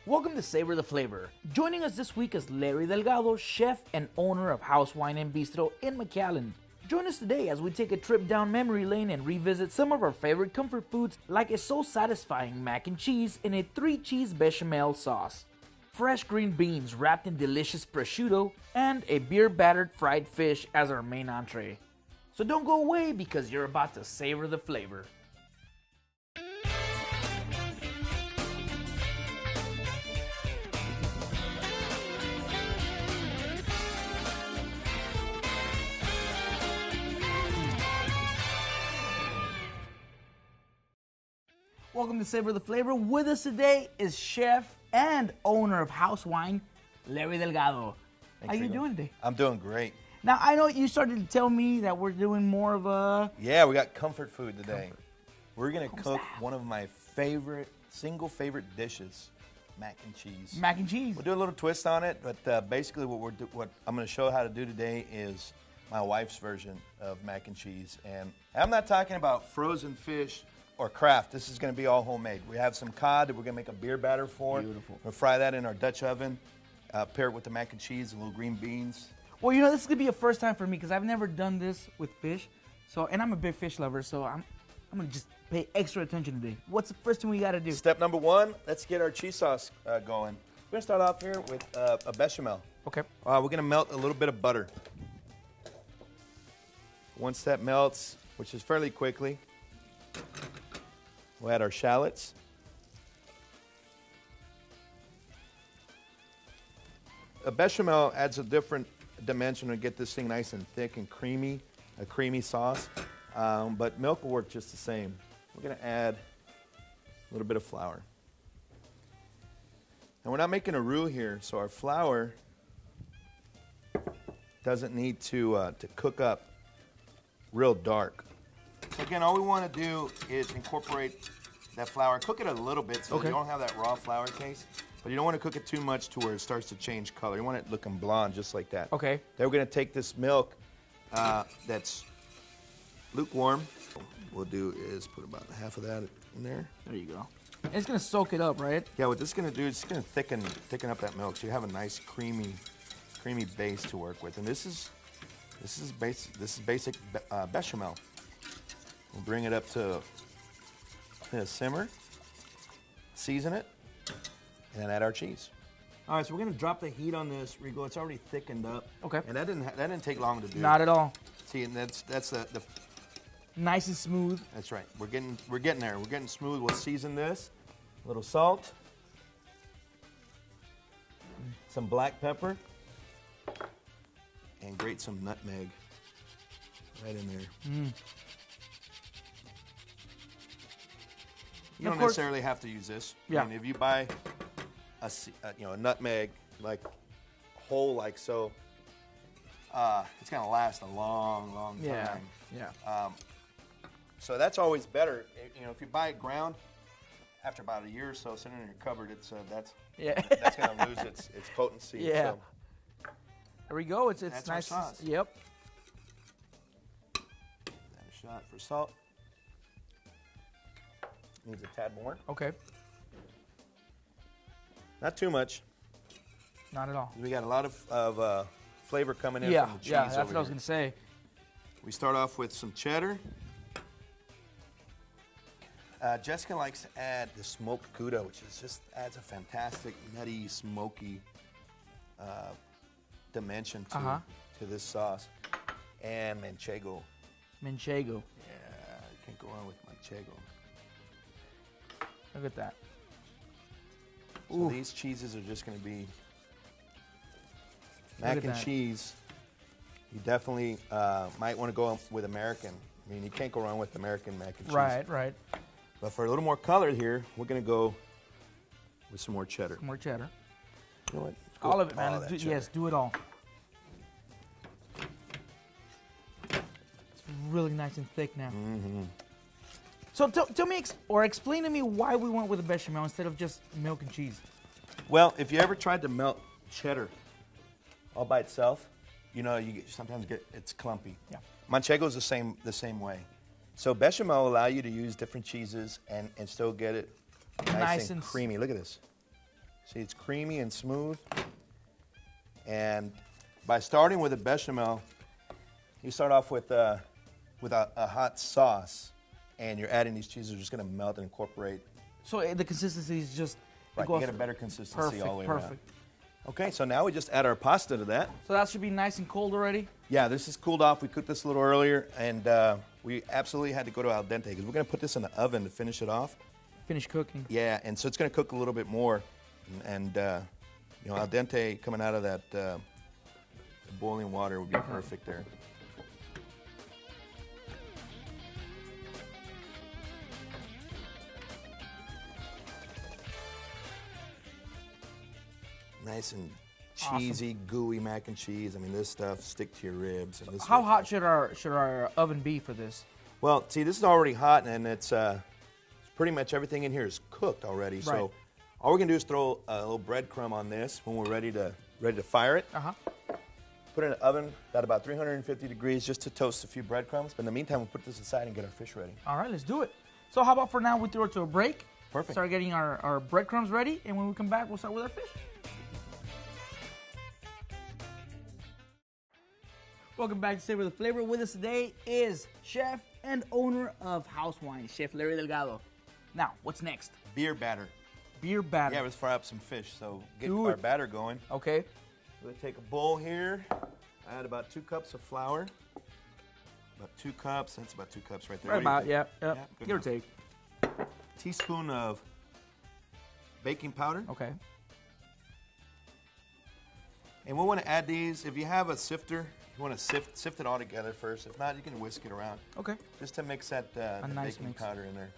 Welcome to Savor the Flavor. Joining us this week is Larry Delgado, chef and owner of House Wine and Bistro in McAllen. Join us today as we take a trip down memory lane and revisit some of our favorite comfort foods like a so satisfying mac and cheese in a 3-cheese bechamel sauce, fresh green beans wrapped in delicious prosciutto, and a beer-battered fried fish as our main entree. So don't go away because you're about to savor the flavor. Welcome to Savor the Flavor. With us today is chef and owner of House Wine, Larry Delgado. Thanks, How you Rigo. doing today? I'm doing great. Now, I know you started to tell me that we're doing more of a... Yeah, we got comfort food today. We're going to cook one of my single favorite dishes, mac and cheese. Mac and cheese. We'll do a little twist on it, but basically what I'm going to show how to do today is my wife's version of mac and cheese. And I'm not talking about frozen fish or Kraft. This is going to be all homemade. We have some cod that we're going to make a beer batter for. Beautiful. We'll fry that in our Dutch oven, pair it with the mac and cheese, and little green beans. Well, you know, this is going to be a first time for me because I've never done this with fish. And I'm a big fish lover, so I'm going to just pay extra attention today. What's the first thing we got to do? Step number one, let's get our cheese sauce going. We're going to start off here with a bechamel. Okay. We're going to melt a little bit of butter. Once that melts, which is fairly quickly, we'll add our shallots. A bechamel adds a different dimension to get this thing nice and thick and creamy, a creamy sauce. But milk will work just the same. We're going to add a little bit of flour. And we're not making a roux here, so our flour doesn't need to cook up real dark. So again, all we want to do is incorporate that flour. Cook it a little bit so you don't have that raw flour taste. But you don't want to cook it too much to where it starts to change color. You want it looking blonde just like that. Okay. Then we're going to take this milk that's lukewarm. What we'll do is put about half of that in there. There you go. And it's going to soak it up, right? Yeah, what this is going to do is it's going to thicken up that milk so you have a nice creamy base to work with. And this is basic bechamel. We'll bring it up to a simmer, season it, and then add our cheese. All right, so we're going to drop the heat on this, Rigo. It's already thickened up. Okay. And that didn't take long to do. Not at all. See, and that's the Nice and smooth. That's right. We're getting there. We're getting smooth. We'll season this. A little salt, some black pepper, and grate some nutmeg right in there. Mm. You don't necessarily have to use this. Yeah. I mean, if you buy a nutmeg like whole like so, it's gonna last a long time. Yeah. So that's always better. You know, if you buy it ground, after about a year or so sitting in your cupboard, that's gonna lose its potency. Yeah. So There we go. It's that's nice. our sauce. Yep. add a shot for salt. Needs a tad more. Okay. Not too much. Not at all. We got a lot of flavor coming in Yeah, from the cheese. yeah, that's over what I was here. going to say. We start off with some cheddar. Jessica likes to add the smoked Gouda, which just adds a fantastic, nutty, smoky dimension to this sauce. And manchego. Manchego. Yeah, you can't go wrong with manchego. Look at that. So these cheeses are just going to be mac and cheese. You definitely might want to go with American. I mean, you can't go wrong with American mac and cheese. Right. But for a little more color here, we're going to go with some more cheddar. More cheddar. You know what? All of it, man. Yes, do it all. It's really nice and thick now. Mm-hmm. So tell me or explain to me why we went with a bechamel instead of just milk and cheese. Well, if you ever tried to melt cheddar all by itself, you know, you sometimes get it's clumpy. Yeah. Manchego is the same way. So bechamel will allow you to use different cheeses and still get it nice and creamy. Look at this. See, it's creamy and smooth. And by starting with a bechamel, you start off with a hot sauce, and you're adding these cheeses. They're just going to melt and incorporate. So the consistency is just Right, you get a better consistency all the way around. Perfect. Okay, so now we just add our pasta to that. So that should be nice and cold already? Yeah, this is cooled off. We cooked this a little earlier, and we absolutely had to go to al dente because we're going to put this in the oven to finish it off. Finish cooking. Yeah, and so it's going to cook a little bit more. And you know, al dente coming out of that boiling water would be perfect there. Nice and cheesy, gooey mac and cheese. I mean, this stuff stick to your ribs. And this How hot should our oven be for this? Well, see, this is already hot, and it's pretty much everything in here is cooked already. Right. So all we're gonna do is throw a little breadcrumb on this when we're ready to fire it. Put it in the oven at about 350 degrees just to toast a few breadcrumbs. But in the meantime, we'll put this aside and get our fish ready. All right, let's do it. So how about for now we throw it to a break? Perfect. Start getting our breadcrumbs ready, and when we come back, we'll start with our fish. Welcome back to Savor the Flavor. With us today is chef and owner of House Wine, Chef Larry Delgado. Now, what's next? Beer batter. Beer batter. Yeah, let's fry up some fish. So get our batter going. Okay. We'll take a bowl here. Add about 2 cups of flour. About 2 cups. That's about 2 cups right there. Right about, yeah. Give or enough. take. Teaspoon of baking powder. Okay. And we want to add these. If you have a sifter, you want to sift it all together first. If not, you can whisk it around. Okay. Just to mix that nice baking mix. powder in there.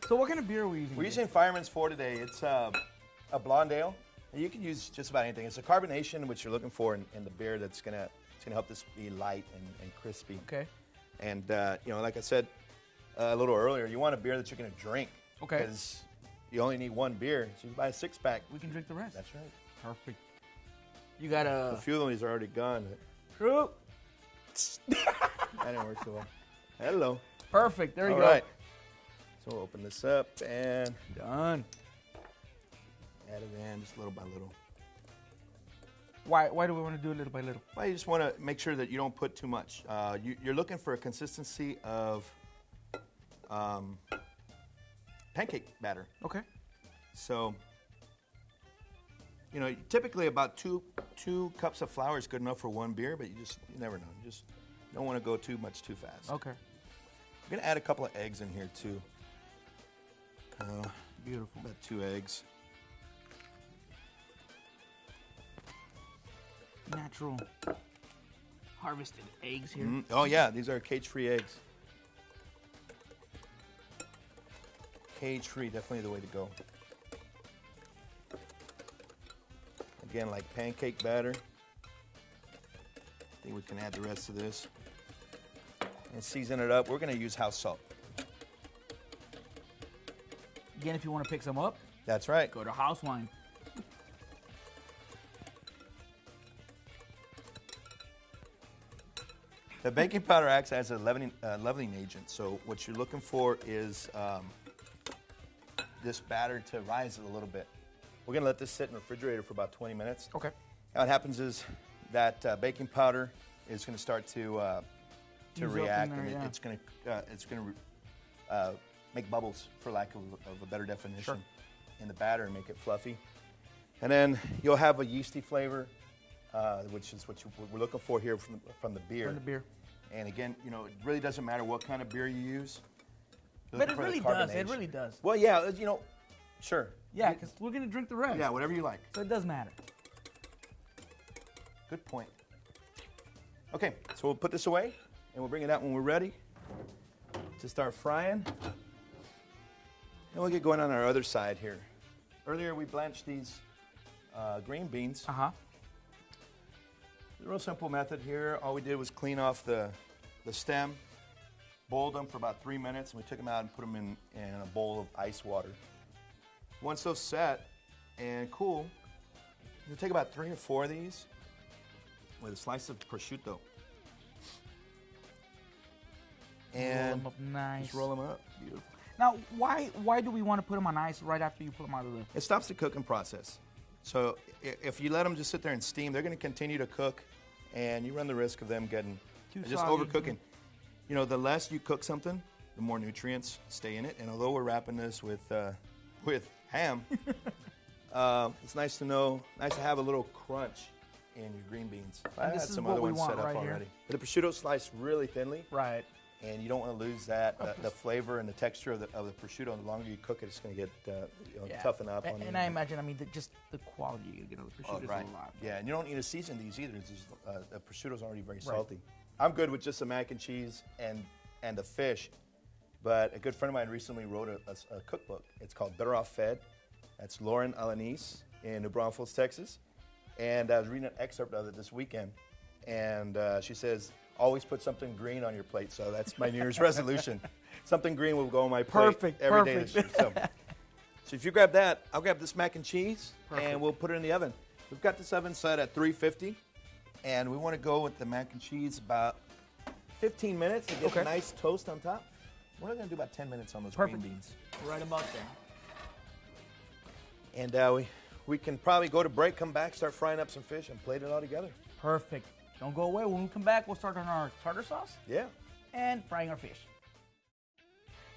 So what kind of beer are we using? We're using Fireman's 4 today. It's a blonde ale. And you can use just about anything. It's a carbonation, which you're looking for in the beer that's gonna help this be light and crispy. Okay. And you know, like I said a little earlier, you want a beer that you're gonna drink. Okay. Because you only need 1 beer, so you buy a 6-pack. We can drink the rest. That's right. Perfect. You got A few of these are already gone. True. That didn't work so well. Hello. Perfect. There you go. All right. So we'll open this up and Done. add it in just little by little. Why do we want to do it little by little? Well, you just want to make sure that you don't put too much. You're looking for a consistency of pancake batter. Okay. So, you know, typically about two cups of flour is good enough for 1 beer, but you never know. You just don't want to go too much too fast. Okay. I'm going to add a couple of eggs in here too. Beautiful. About 2 eggs. Natural harvested eggs here. Oh yeah, these are cage-free eggs. Cage-free, definitely the way to go. Again, like pancake batter. I think we can add the rest of this. And season it up. We're going to use house salt. Again, if you want to pick some up, That's right. go to House Wine. The baking powder acts as a leavening agent. So what you're looking for is this batter to rise a little bit. We're going to let this sit in the refrigerator for about 20 minutes. Okay. Now what happens is that baking powder is going to start to react, there, and yeah. it's going to make bubbles, for lack of a better definition, in the batter and make it fluffy. And then you'll have a yeasty flavor, which is what we're looking for here from the beer. From the beer. And again, you know, it really doesn't matter what kind of beer you use. But it really does. It really does. Well, yeah, you know, sure. Yeah, because we're going to drink the rest. Yeah, whatever you like. So it does matter. Good point. Okay, so we'll put this away, and we'll bring it out when we're ready to start frying. And we'll get going on our other side here. Earlier, we blanched these green beans. Uh-huh. The real simple method here. All we did was clean off the stem, boiled them for about 3 minutes, and we took them out and put them in a bowl of ice water. Once those set and cool, you'll take about 3 or 4 of these with a slice of prosciutto. And roll them up nice. just roll them up. Beautiful. Now, why do we want to put them on ice right after you put them out of the... It stops the cooking process. So if you let them just sit there and steam, they're going to continue to cook, and you run the risk of them getting just overcooking. You know, the less you cook something, the more nutrients stay in it. And although we're wrapping this with ham, it's nice to have a little crunch in your green beans. I had some other ones set up already. But the prosciutto sliced really thinly. Right. And you don't want to lose that the flavor and the texture of the prosciutto. And the longer you cook it, it's going to get toughen up. And I imagine, I mean, just the quality you get on the prosciutto is a lot. Yeah, and you don't need to season these either. It's just, the prosciutto's already very salty. I'm good with just the mac and cheese and the fish. But a good friend of mine recently wrote a cookbook. It's called Better Off Fed. That's Lauren Alanis in New Braunfels, Texas. And I was reading an excerpt of it this weekend. And she says, always put something green on your plate. So that's my New Year's resolution. Something green will go on my plate every day this year. So if you grab that, I'll grab this mac and cheese, and we'll put it in the oven. We've got this oven set at 350, and we want to go with the mac and cheese about 15 minutes to get a nice toast on top. We're going to do about 10 minutes on those green beans. Right about there. And we can probably go to break, come back, start frying up some fish, and plate it all together. Perfect. Don't go away. When we come back, we'll start on our tartar sauce. Yeah. And frying our fish.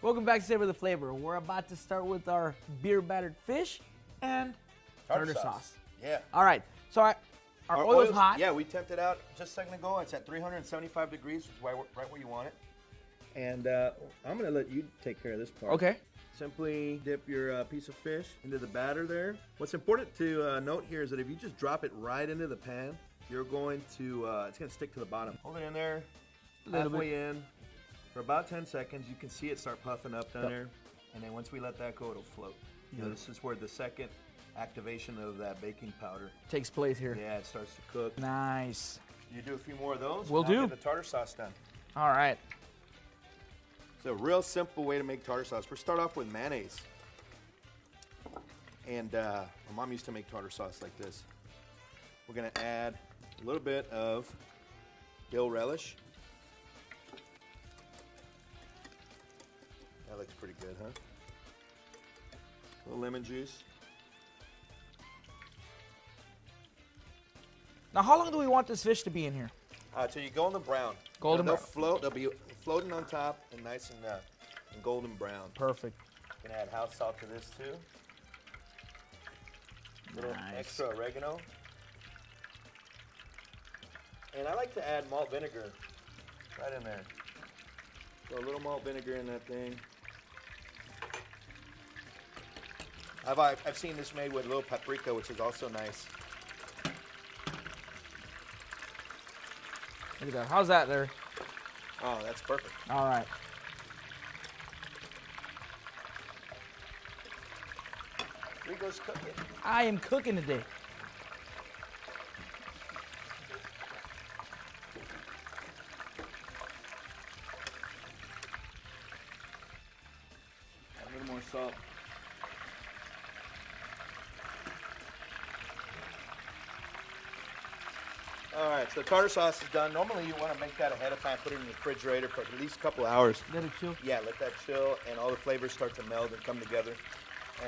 Welcome back to Savor the Flavor. We're about to start with our beer-battered fish and tartar sauce. Yeah. All right. So our oil's hot. Yeah, we temped it out just a second ago. It's at 375 degrees, which is right where you want it. And I'm going to let you take care of this part. Okay. Simply dip your piece of fish into the batter there. What's important to note here is that if you just drop it right into the pan, you're going to, it's going to stick to the bottom. Hold it in there, halfway in, for about 10 seconds. You can see it start puffing up down there. And then once we let that go, it'll float. You know, this is where the second activation of that baking powder takes place here. Yeah, it starts to cook. Nice. You do a few more of those. We'll do. Get the tartar sauce done. All right. It's a real simple way to make tartar sauce. We'll start off with mayonnaise. And my mom used to make tartar sauce like this. We're going to add a little bit of dill relish. That looks pretty good, huh? A little lemon juice. Now, how long do we want this fish to be in here? Till you golden brown. Golden brown. They'll be floating on top and nice and golden brown. Perfect. Gonna add house salt to this too. A little extra oregano. And I like to add malt vinegar right in there. So a little malt vinegar in that thing. I've seen this made with a little paprika, which is also nice. Look at that. How's that there? Oh, that's perfect. All right. Rigo's cooking. I am cooking today. A little more salt. All right, so tartar sauce is done. Normally you want to make that ahead of time, put it in the refrigerator for at least a couple hours. Let it chill? Yeah, let that chill and all the flavors start to meld and come together.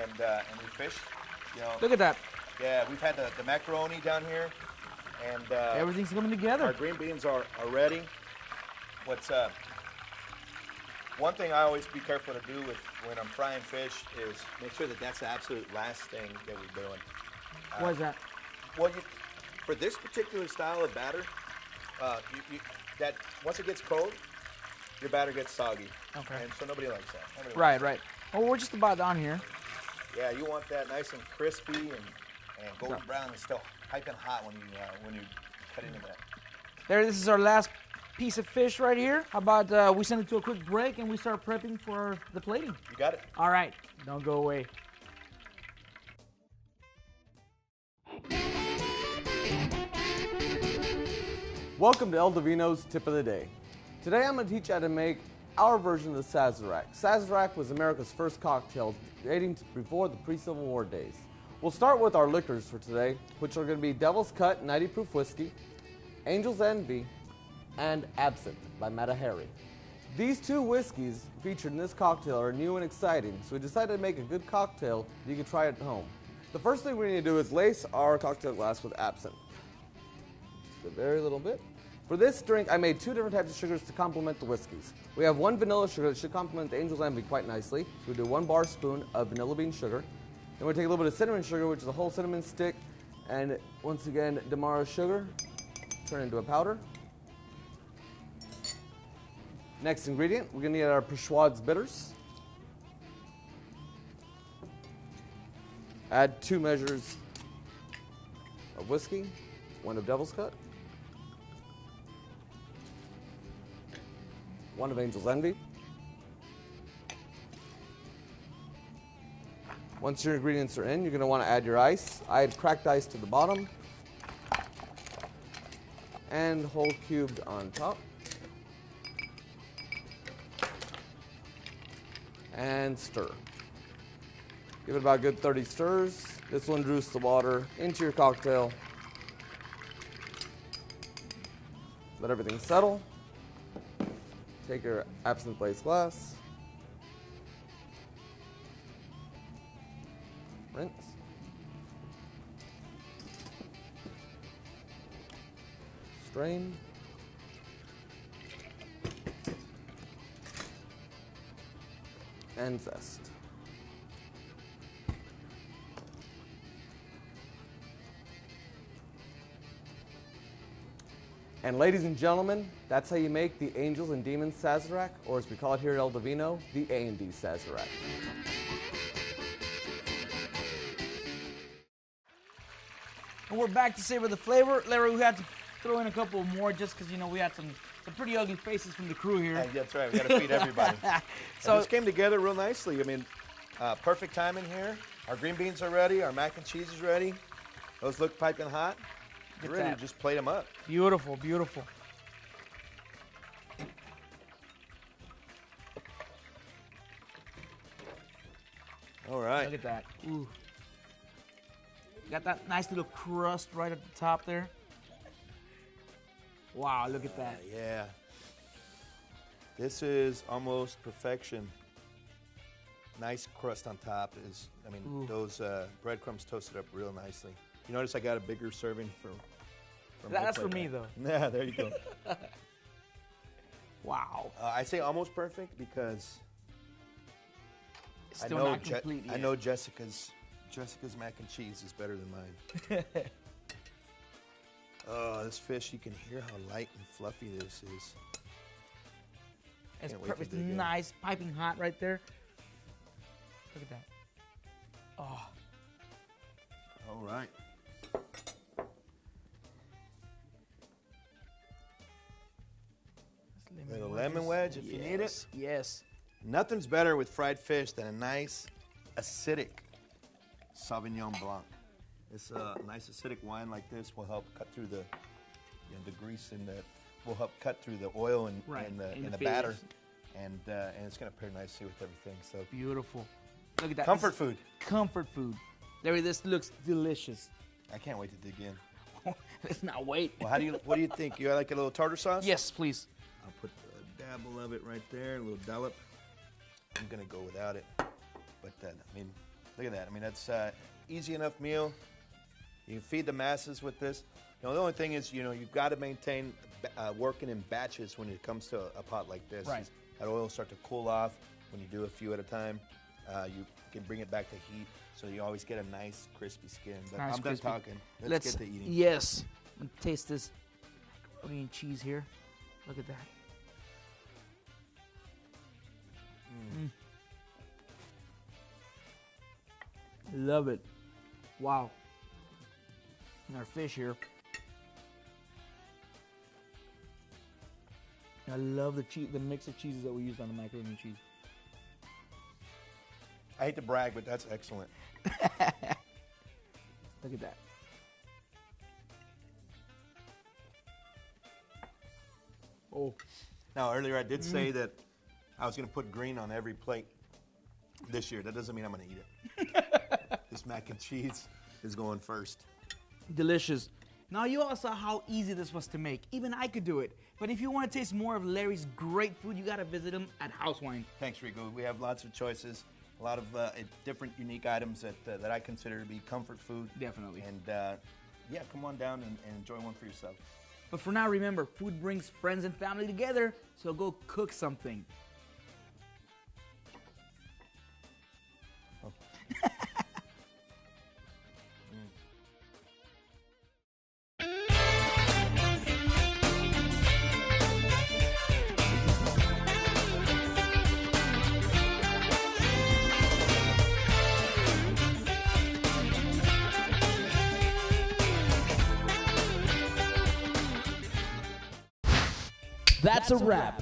And the fish, you know. Look at that. Yeah, we've had the macaroni down here. And everything's coming together. Our green beans are ready. One thing I always be careful to do when I'm frying fish is make sure that that's the absolute last thing that we're doing. Why is that? Well, for this particular style of batter, that once it gets cold, your batter gets soggy. Okay. And so nobody likes that. Right. Well, we're just about done here. Yeah, you want that nice and crispy and golden brown and still piping hot when you cut into that. There, this is our last piece of fish right here. How about we send it to a quick break and we start prepping for the plating? You got it. All right. Don't go away. Welcome to El Divino's Tip of the Day. Today I'm going to teach you how to make our version of the Sazerac. Sazerac was America's first cocktail dating to before the pre-Civil War days. We'll start with our liquors for today, which are going to be Devil's Cut 90 proof whiskey, Angel's Envy, and Absinthe by Matahari. These two whiskeys featured in this cocktail are new and exciting, so we decided to make a good cocktail that you can try at home. The first thing we need to do is lace our cocktail glass with absinthe. Just a very little bit. For this drink, I made 2 different types of sugars to complement the whiskeys. We have 1 vanilla sugar that should complement the Angel's Envy quite nicely. So we do 1 bar spoon of vanilla bean sugar. Then we take a little bit of cinnamon sugar, which is a whole cinnamon stick, and once again, Demerara sugar, turn into a powder. Next ingredient, we're gonna need our Perchois bitters. Add 2 measures of whiskey, 1 of Devil's Cut, 1 of Angel's Envy. Once your ingredients are in, you're going to want to add your ice. I add cracked ice to the bottom and whole cubed on top. And stir. Give it about a good 30 stirs. This will introduce the water into your cocktail. Let everything settle. Take your absinthe glazed glass. Rinse. Strain. And zest. And ladies and gentlemen, that's how you make the Angels and Demons Sazerac, or as we call it here at El Divino, the A&D Sazerac. And we're back to Savor the Flavor. Larry, we had to throw in a couple more just because, you know, we had some pretty ugly faces from the crew here. Yeah, that's right. We got to feed everybody. So this came together real nicely. I mean, perfect timing here. Our green beans are ready. Our mac and cheese is ready. Those look piping hot. We're ready to just plate them up. Beautiful, beautiful. All right. Look at that. Ooh. Got that nice little crust right at the top there. Wow, look at that. Yeah. This is almost perfection. Nice crust on top. Those breadcrumbs toasted up real nicely. You notice I got a bigger serving for That's for me, though. Yeah, there you go. Wow. I say almost perfect because It's still not complete yet. I know Jessica's mac and cheese is better than mine. Oh, this fish, you can hear how light and fluffy this is. It's perfect. It's nice, piping hot right there. Look at that. Oh. All right. Little lemon wedge if you need it. Yes. Nothing's better with fried fish than a nice acidic Sauvignon Blanc. This nice acidic wine like this will help cut through the grease and will help cut through the oil and the batter, and it's going to pair nicely with everything. So beautiful. Look at that. Comfort food. Comfort food. Larry, this looks delicious. I can't wait to dig in. Let's not wait. Well, what do you think? You like a little tartar sauce? Yes, please. I'll put a dabble of it right there, a little dollop. I'm gonna go without it, but I mean, look at that. I mean, that's easy enough meal. You can feed the masses with this. You know, the only thing is, you've got to maintain working in batches when it comes to a pot like this. Right. That oil will start to cool off when you do a few at a time. You can bring it back to heat, so you always get a nice crispy skin. But Nice, I'm done crispy. talking. Let's get to eating. Yes. I'm gonna taste this macaroni and cheese here. Look at that. Love it. Wow. And our fish here. I love the mix of cheeses that we used on the macaroni and cheese. I hate to brag, but that's excellent. Look at that. Oh. Now, earlier I did say that I was going to put green on every plate this year. That doesn't mean I'm going to eat it. This mac and cheese is going first. Delicious. Now you all saw how easy this was to make. Even I could do it. But if you want to taste more of Larry's great food, you got to visit him at House Wine. Thanks, Rico. We have lots of choices, a lot of different unique items that I consider to be comfort food. Definitely. And yeah, come on down and enjoy one for yourself. But for now, remember, food brings friends and family together, so go cook something. Oh. That's a wrap.